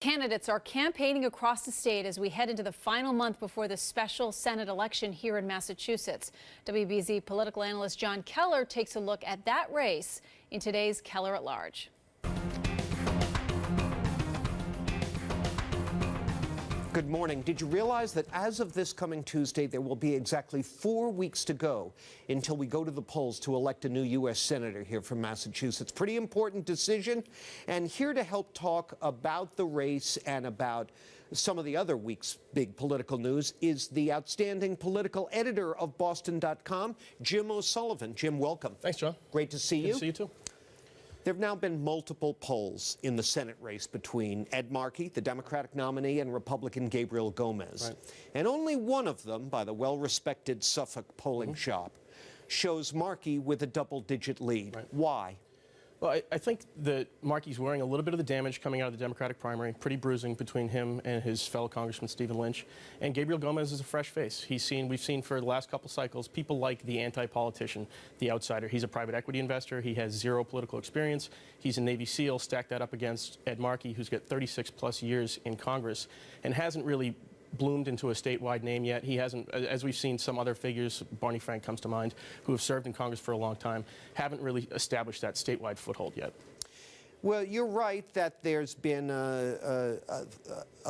Candidates are campaigning across the state as we head into the final month before the special Senate election here in Massachusetts. WBZ political analyst Jon Keller takes a look at that race in today's Keller at Large. Good morning. Did you realize that as of this coming Tuesday, there will be exactly 4 weeks to go until we go to the polls to elect a new U.S. Senator here from Massachusetts? Pretty important decision. And here to help talk about the race and about some of the other week's big political news is the outstanding political editor of Boston.com, Jim O'Sullivan. Jim, welcome. Thanks, John. Great to see you. Good to see you, too. There have now been multiple polls in the Senate race between Ed Markey, the Democratic nominee, and Republican Gabriel Gomez. Right. And only one of them, by the well-respected Suffolk polling shop, shows Markey with a double-digit lead. Right. Why? Well, I think that Markey's wearing a little bit of the damage coming out of the Democratic primary, pretty bruising between him and his fellow Congressman Stephen Lynch. And Gabriel Gomez is a fresh face. We've seen for the last couple cycles, people like the anti-politician, the outsider. He's a private equity investor. He has zero political experience. He's a Navy SEAL. Stack that up against Ed Markey, who's got 36 plus years in Congress and hasn't really bloomed into a statewide name yet. He hasn't, as we've seen some other figures, Barney Frank comes to mind, who have served in Congress for a long time, haven't really established that statewide foothold yet. Well, you're right that there's been a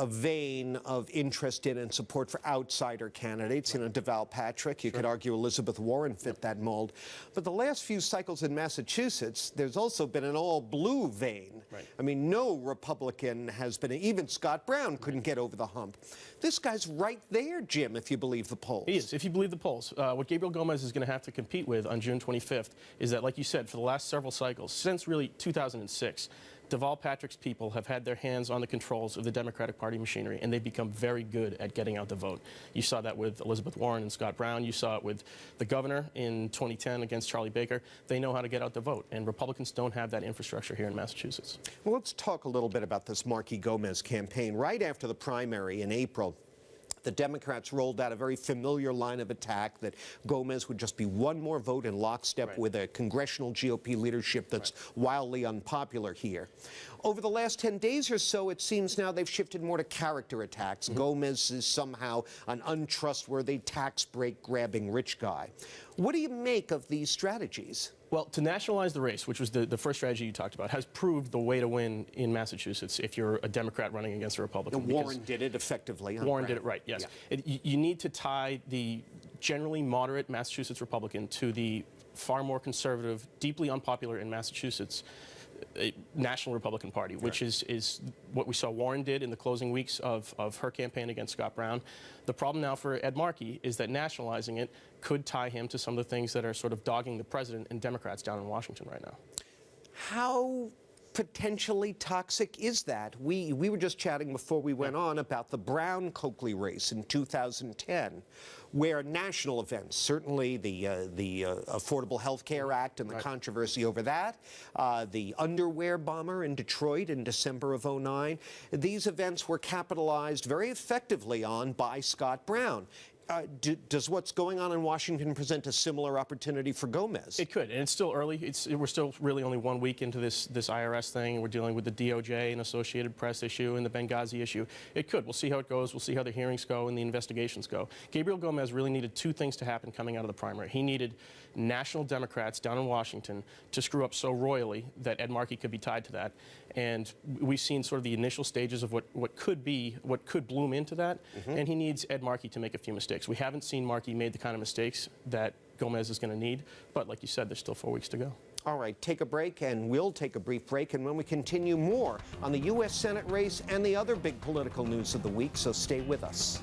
vein of interest in and support for outsider candidates. You know, Deval Patrick, you could argue Elizabeth Warren fit that mold. But the last few cycles in Massachusetts, there's also been an all-blue vein. Right. I mean, no Republican has been, even Scott Brown couldn't get over the hump. This guy's right there, Jim, if you believe the polls. He is, if you believe the polls. What Gabriel Gomez is going to have to compete with on June 25th is that, like you said, for the last several cycles, since really 2006, Deval Patrick's people have had their hands on the controls of the Democratic Party machinery, and they've become very good at getting out the vote. You saw that with Elizabeth Warren and Scott Brown. You saw it with the governor in 2010 against Charlie Baker. They know how to get out the vote, and Republicans don't have that infrastructure here in Massachusetts. Well, let's talk a little bit about this Markey Gomez campaign. Right after the primary in April, the Democrats rolled out a very familiar line of attack that Gomez would just be one more vote in lockstep with a congressional GOP leadership that's wildly unpopular here. Over the last 10 days or so, it seems now they've shifted more to character attacks. Gomez is somehow an untrustworthy, tax break grabbing rich guy. What do you make of these strategies? Well, to nationalize the race, which was the first strategy you talked about, has proved the way to win in Massachusetts if you're a Democrat running against a Republican. Warren did it effectively. Warren did it right, yes. Yeah. You need to tie the generally moderate Massachusetts Republican to the far more conservative, deeply unpopular in Massachusetts National Republican Party, which is what we saw Warren did in the closing weeks of her campaign against Scott Brown. The problem now for Ed Markey is that nationalizing it could tie him to some of the things that are sort of dogging the president and Democrats down in Washington right now. How potentially toxic is that? We were just chatting before we went on about the Brown-Coakley race in 2010, where national events, certainly the Affordable Health Care Act and the controversy over that, the underwear bomber in Detroit in December of '09, these events were capitalized very effectively on by Scott Brown. Does what's going on in Washington present a similar opportunity for Gomez? It could, and it's still early. We're still really only 1 week into this IRS thing, and we're dealing with the DOJ and Associated Press issue and the Benghazi issue. It could. We'll see how it goes. We'll see how the hearings go and the investigations go. Gabriel Gomez really needed two things to happen coming out of the primary. He needed national Democrats down in Washington to screw up so royally that Ed Markey could be tied to that. And we've seen sort of the initial stages of what could bloom into that. And he needs Ed Markey to make a few mistakes. We haven't seen Markey made the kind of mistakes that Gomez is going to need. But like you said, there's still 4 weeks to go. All right, take a break, and we'll take a brief break. And when we continue, more on the U.S. Senate race and the other big political news of the week, so stay with us.